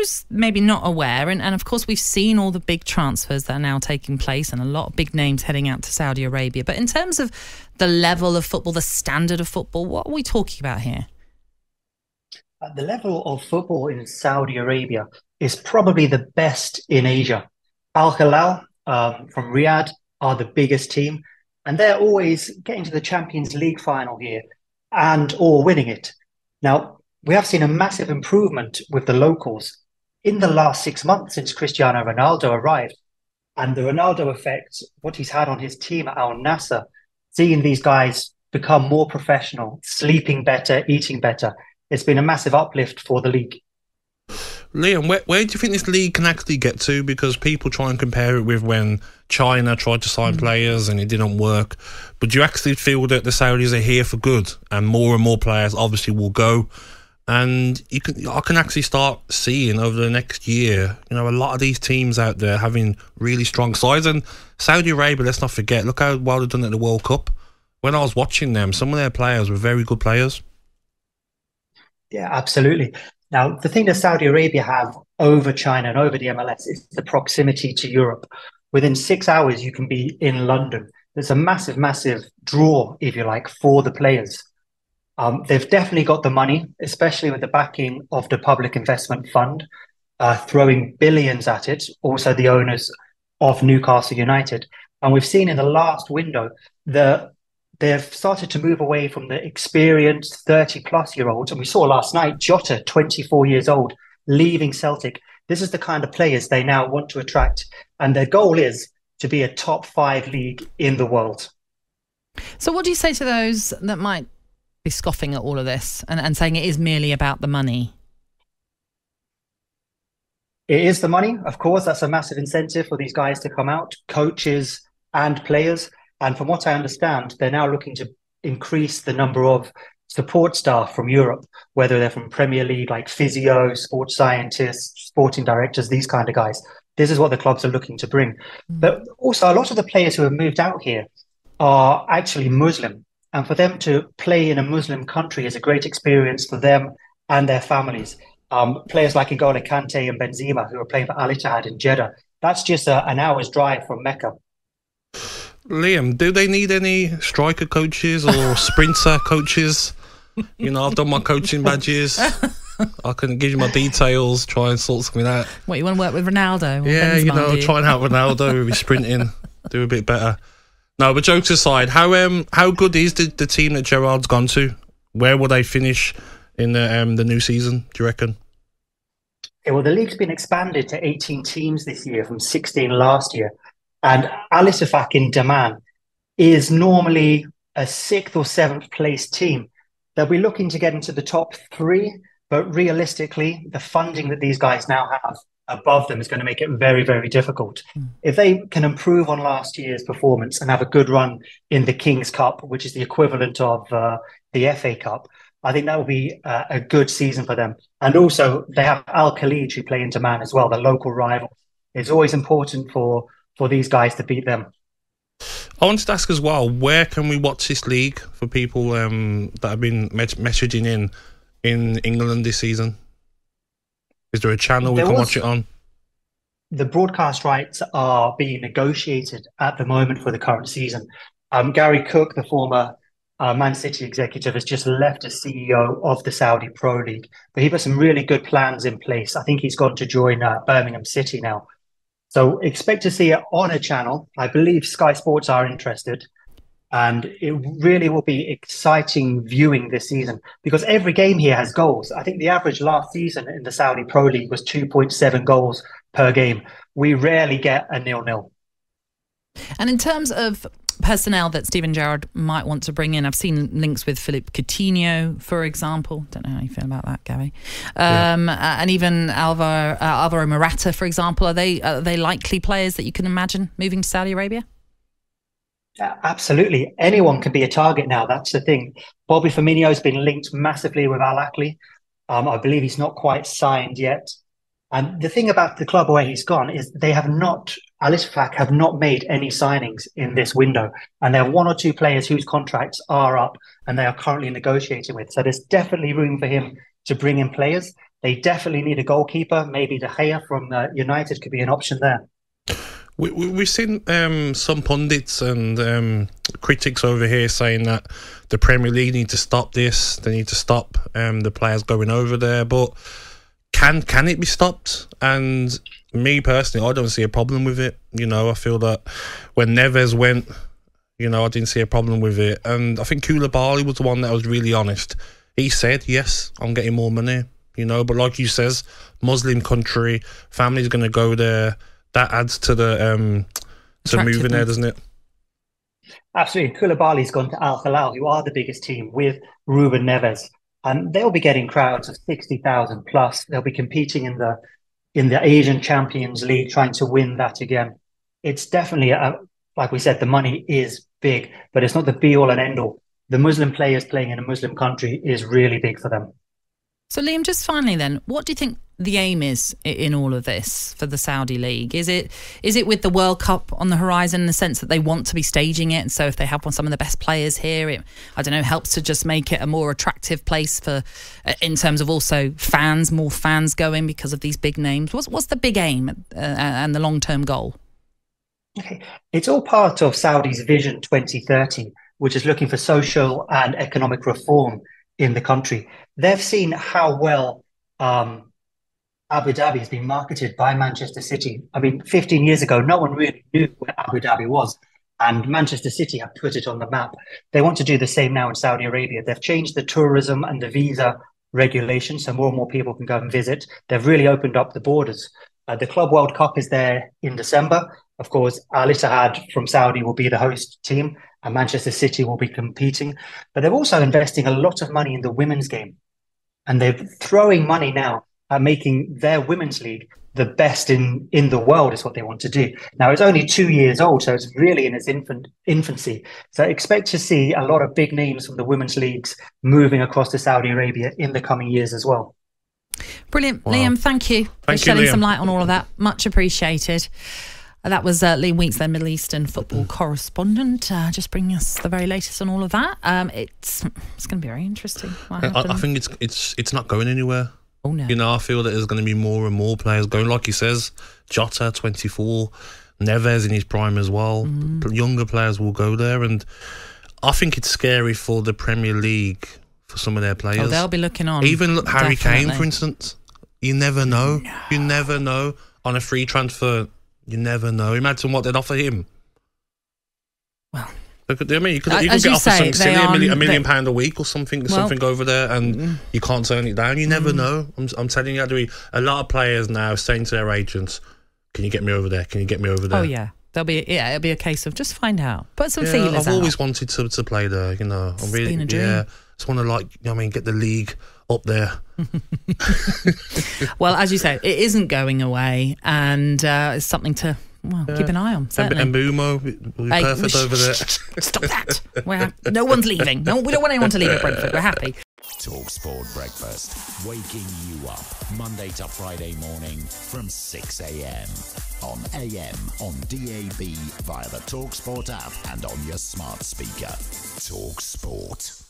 those maybe not aware, and of course we've seen all the big transfers that are now taking place and a lot of big names heading out to Saudi Arabia. But in terms of the level of football, the standard of football, what are we talking about here? The level of football in Saudi Arabia is probably the best in Asia. Al Hilal from Riyadh are the biggest team, and they're always getting to the Champions League final here and or winning it. Now, we have seen a massive improvement with the locals in the last 6 months since Cristiano Ronaldo arrived. And the Ronaldo effect, what he's had on his team at Al Nassr, seeing these guys become more professional, sleeping better, eating better, it's been a massive uplift for the league. Liam, where do you think this league can actually get to? Because people try and compare it with when China tried to sign players and it didn't work. But do you actually feel that the Saudis are here for good and more players obviously will go? And I can actually start seeing over the next year, a lot of these teams out there having really strong sides. And Saudi Arabia, let's not forget, look how well they've done at the World Cup. When I was watching them, some of their players were very good players. Yeah, absolutely. Now, the thing that Saudi Arabia have over China and over the MLS is the proximity to Europe. Within 6 hours, you can be in London. There's a massive, massive draw, if you like, for the players. They've definitely got the money, especially with the backing of the Public Investment Fund, throwing billions at it. Also, the owners of Newcastle United. And we've seen in the last window they've started to move away from the experienced 30-plus-year-olds. And we saw last night, Jota, 24 years old, leaving Celtic. This is the kind of players they now want to attract. And their goal is to be a top 5 league in the world. So what do you say to those that might be scoffing at all of this and saying it is merely about the money? It is the money. Of course, that's a massive incentive for these guys to come out, coaches and players. And from what I understand, they're now looking to increase the number of support staff from Europe, whether they're from Premier League, like physio, sports scientists, sporting directors, these kind of guys. This is what the clubs are looking to bring. But also, a lot of the players who have moved out here are actually Muslim. And for them to play in a Muslim country is a great experience for them and their families. Players like N'Golo Kante and Benzema, who are playing for Al-Ettifaq in Jeddah, that's just an hour's drive from Mecca. Liam, do they need any striker coaches or sprinter coaches? I've done my coaching badges. I can give you my details, try and sort something out. What, you want to work with Ronaldo? Yeah, Benzema, try and help Ronaldo with his sprinting, do a bit better. No, but jokes aside, how good is the team that Gerrard's gone to? Where will they finish in the new season, do you reckon? Okay, well, the league's been expanded to 18 teams this year from 16 last year. And Al-Ettifaq in Daman is normally a 6th or 7th place team. They'll be looking to get into the top 3, but realistically, the funding that these guys now have above them is going to make it very, very difficult. If they can improve on last year's performance and have a good run in the King's Cup, which is the equivalent of the FA Cup, I think that will be a good season for them. And also, they have Al-Khalij who play in Daman as well, the local rival. It's always important for these guys to beat them. I wanted to ask as well, where can we watch this league for people that have been messaging in England this season? Is there a channel we can watch it on? The broadcast rights are being negotiated at the moment for the current season. Gary Cook, the former Man City executive, has just left as CEO of the Saudi Pro League, but he put some really good plans in place. I think he's gone to join Birmingham City now. So expect to see it on a channel. I believe Sky Sports are interested. And it really will be exciting viewing this season because every game here has goals. I think the average last season in the Saudi Pro League was 2.7 goals per game. We rarely get a 0-0. And in terms of personnel that Steven Gerrard might want to bring in, I've seen links with Philippe Coutinho, for example. Don't know how you feel about that, Gabby. And even Alvaro Morata, for example. Are they likely players that you can imagine moving to Saudi Arabia? Yeah, absolutely. Anyone can be a target now. That's the thing. Bobby Firmino has been linked massively with Al Ahly. I believe he's not quite signed yet. And the thing about the club where he's gone is Al-Ettifaq have not made any signings in this window. And there are 1 or 2 players whose contracts are up and they are currently negotiating with. So there's definitely room for him to bring in players. They definitely need a goalkeeper. Maybe De Gea from United could be an option there. We've seen some pundits and critics over here saying that the Premier League need to stop this. They need to stop the players going over there. But can it be stopped? And me personally, I don't see a problem with it. You know, I feel that when Neves went, you know, I didn't see a problem with it. And I think Koulibaly was the one that was really honest. He said, yes, I'm getting more money, you know. But like you says, Muslim country, family's going to go there. That adds to the to moving there, doesn't it? Absolutely. Koulibaly's gone to Al-Hilal, who are the biggest team, with Ruben Neves. And they'll be getting crowds of 60,000 plus. They'll be competing in the Asian Champions League, trying to win that again. It's definitely, like we said, the money is big, but it's not the be-all and end-all. The Muslim players playing in a Muslim country is really big for them. So, Liam, just finally then, what do you think the aim is in all of this for the Saudi League? Is it with the World Cup on the horizon in the sense that they want to be staging it? And so if they have some of the best players here, it, I don't know, helps to just make it a more attractive place for, in terms of also fans, more fans going because of these big names. What's the big aim and the long-term goal? Okay. It's all part of Saudi's Vision 2030, which is looking for social and economic reform in the country. They've seen how well Abu Dhabi has been marketed by Manchester City. I mean, 15 years ago, no one really knew where Abu Dhabi was, and Manchester City have put it on the map. They want to do the same now in Saudi Arabia. They've changed the tourism and the visa regulations, so more and more people can go and visit. They've really opened up the borders. The Club World Cup is there in December. Of course, Al-Ettifaq from Saudi will be the host team, and Manchester City will be competing. But they're also investing a lot of money in the women's game. And they're throwing money now at making their women's league the best in the world is what they want to do. Now, it's only 2 years old, so it's really in its infancy. So expect to see a lot of big names from the women's leagues moving across to Saudi Arabia in the coming years as well. Brilliant. Wow. Liam, thank you for shedding some light on all of that. Much appreciated. That was Liam Weeks, their Middle Eastern football correspondent, just bringing us the very latest on all of that. It's going to be very interesting. I think it's not going anywhere. Oh no! You know, I feel that there's going to be more and more players going. Like he says, Jota, 24, Neves in his prime as well. Younger players will go there, and I think it's scary for the Premier League for some of their players. Oh, they'll be looking on. Even look, Harry Kane, for instance. You never know. No. You never know on a free transfer. You never know. Imagine what they'd offer him. Well, I mean, you could get offered something silly, £1 million a week or something over there, and you can't turn it down. You never know. I'm telling you, a lot of players now saying to their agents, "Can you get me over there? Can you get me over there?" Oh yeah, it'll be a case of just find out, put some feelers out. I've always wanted to play there. You know, It's been a dream. Just want to get the league up there. Well, as you say, it isn't going away, and it's something to keep an eye on. Certainly. And Mbumo will be perfect over there. Stop that! No one's leaving. No, we don't want anyone to leave at Brentford. We're happy. talkSPORT Breakfast, waking you up Monday to Friday morning from 6 a.m. on AM, on DAB, via the talkSPORT app, and on your smart speaker. talkSPORT.